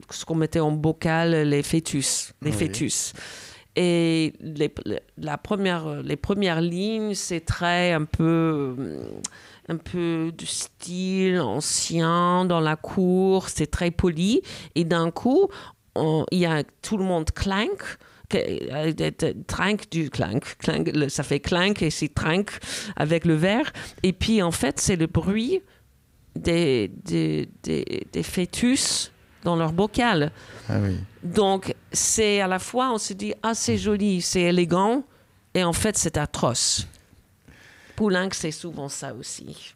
S3: ce qu'on mettait en bocal, les fœtus. Les fœtus. Et les premières lignes, c'est très un peu de style ancien dans la cour, c'est très poli. Et d'un coup, il y a tout le monde clank. Ça fait clank et c'est trank avec le verre. Et puis en fait, c'est le bruit des fœtus dans leur bocal.
S2: Ah oui.
S3: Donc, c'est à la fois, on se dit, c'est joli, c'est élégant, et en fait, c'est atroce. Poulenc, c'est souvent ça aussi.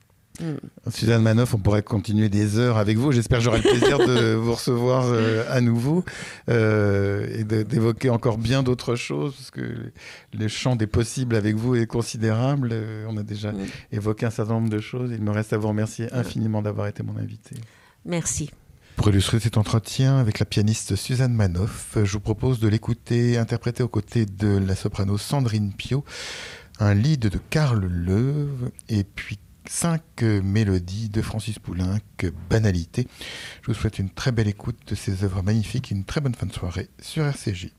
S2: Suzanne Manoff, on pourrait continuer des heures avec vous. J'espère que j'aurai le plaisir de vous recevoir à nouveau et d'évoquer encore bien d'autres choses, parce que le champ des possibles avec vous est considérable. On a déjà évoqué un certain nombre de choses. Il me reste à vous remercier infiniment d'avoir été mon invité.
S3: Merci.
S2: Pour illustrer cet entretien avec la pianiste Suzanne Manoff, je vous propose de l'écouter interpréter aux côtés de la soprano Sandrine Piau, un lied de Karl Löw et puis 5 mélodies de Francis Poulenc, Banalité. Je vous souhaite une très belle écoute de ces œuvres magnifiques et une très bonne fin de soirée sur RCJ.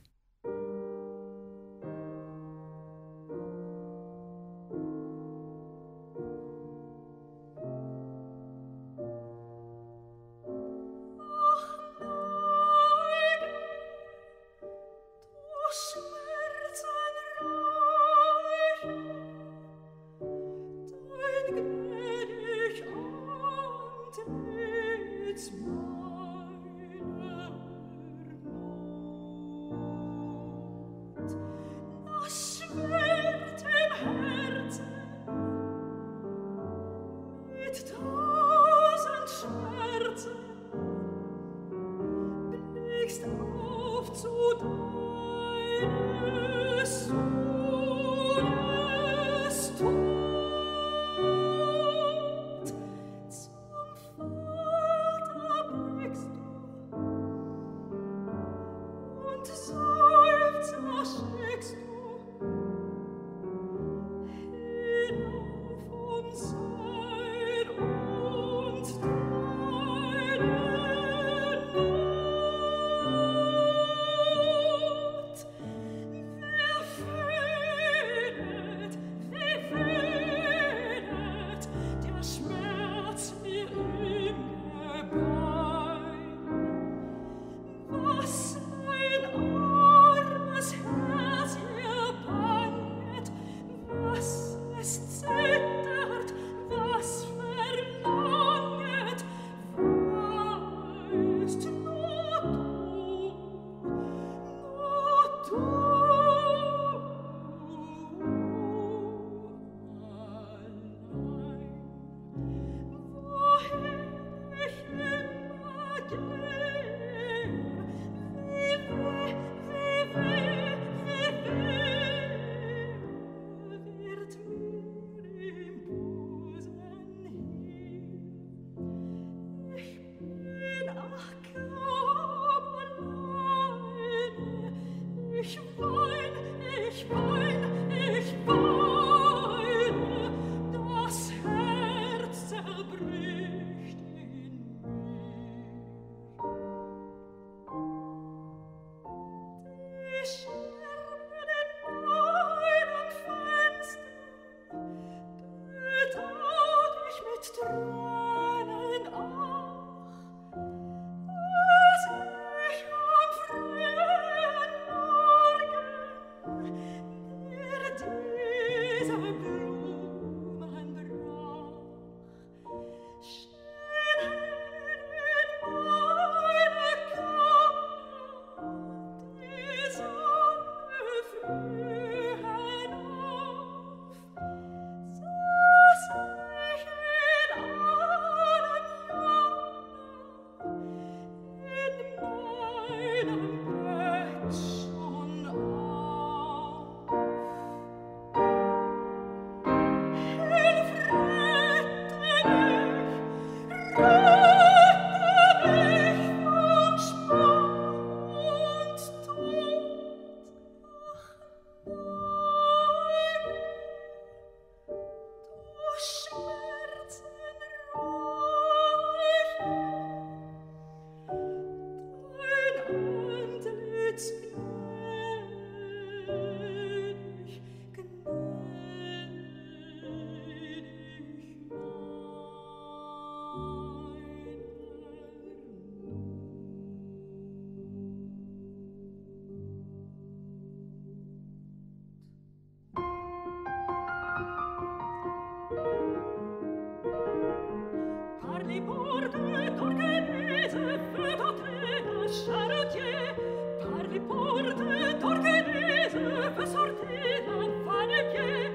S4: charretier, par les portes d'Organise peut sortir un va-les-pieds,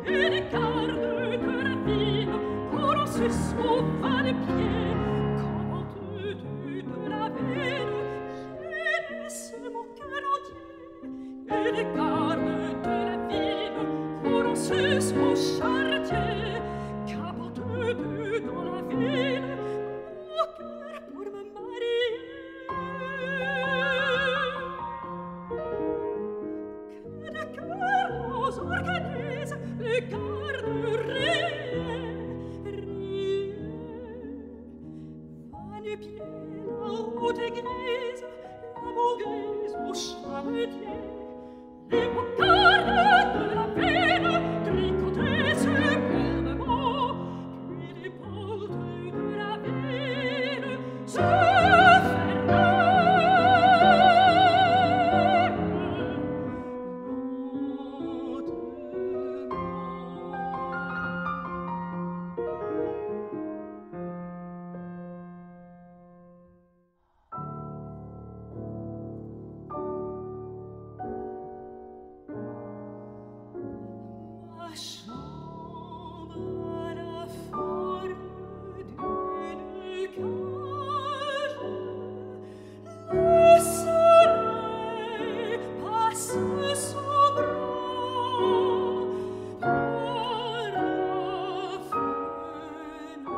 S4: et les gardes de la ville courant sus au va-les-pieds. Comment tu de la ville, j'ai laissé mon cœur entier, et les gardes de la ville courant sus au charretier. Qu'apportes-tu dans la ville, mon cœur pour me marier? Que de cœur aux organise, les gardes riaient, riaient. Va-les-pieds, la haute église, la mauvaise au charretier, les bocardes de la ville tricotaient superbement, puis les portes de la ville se fermèrent. Ma chambre à la forme d'une cage, le soleil passe son bras par la fenêtre.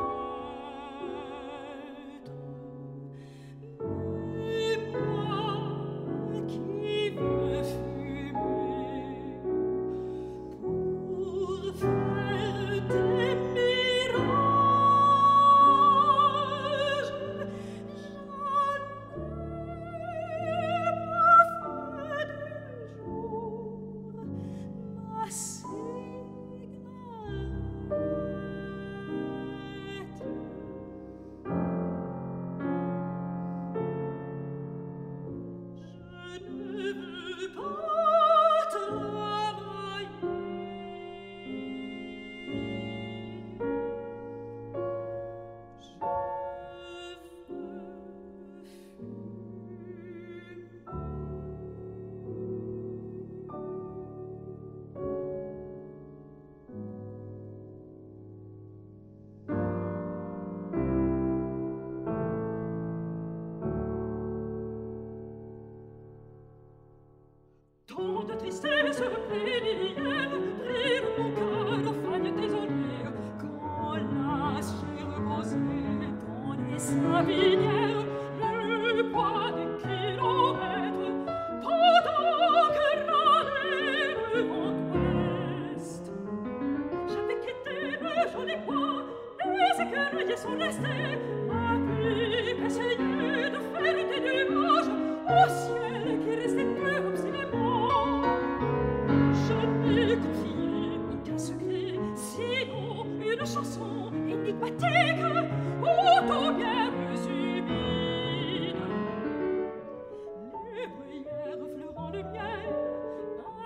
S4: Mais moi qui veux fumer pour faire des mirages, je ne veux pas travailler. Je veux tant de tristesse plénière, rire mon cœur aux fagnes désolées, quand là j'ai reposé dans les sapinières le poids des kilomètres, pendant que râlait le vent d'ouest. J'avais quitté le joli bois, les écureuils sont restés, ma pipe essayait de faire des nuages au ciel qui restait plus obstinément. Je n'ai confié aucun secret, sinon une chanson énigmatique aux paupières humides. Les bruyères fleurant le miel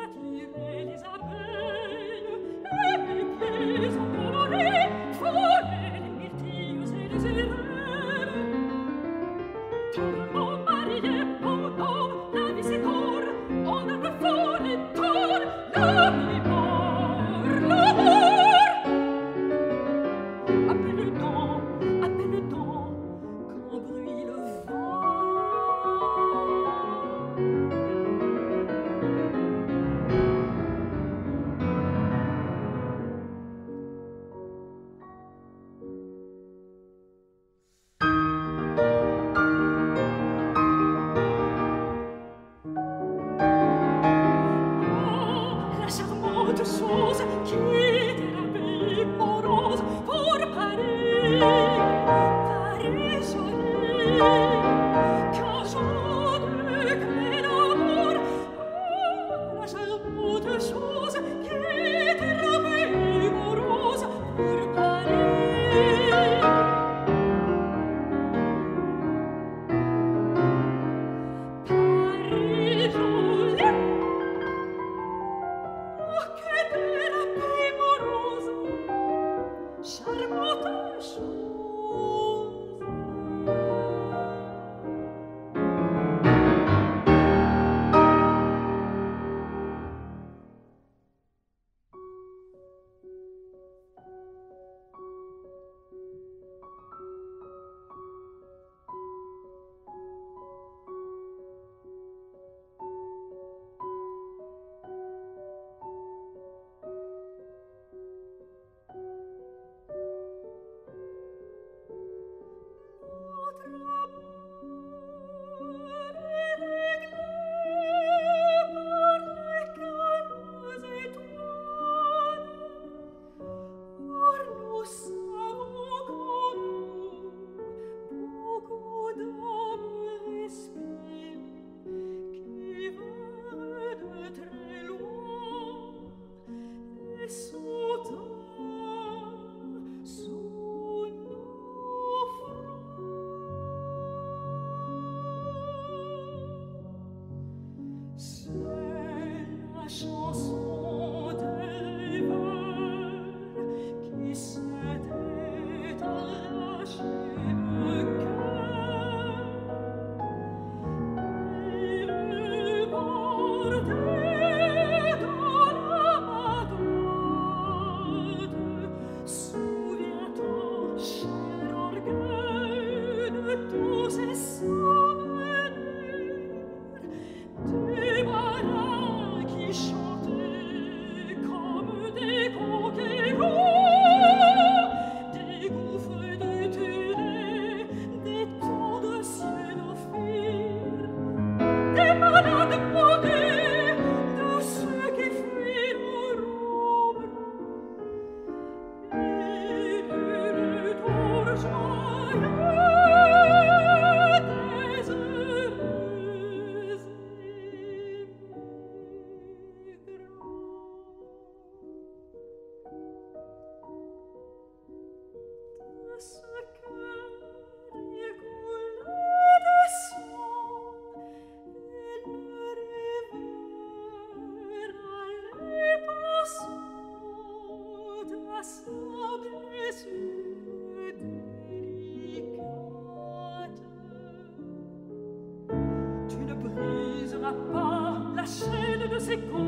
S4: attiraient les abeilles, et mes pieds endolorés frôlaient les myrtilles et les érelles. Tourment marié pendant la vie s'écoule, en arbre fort et tord, l'amour, l'amour. Après le temps inlassable et si délicate. Tu ne briseras pas la chaîne de ses côtes.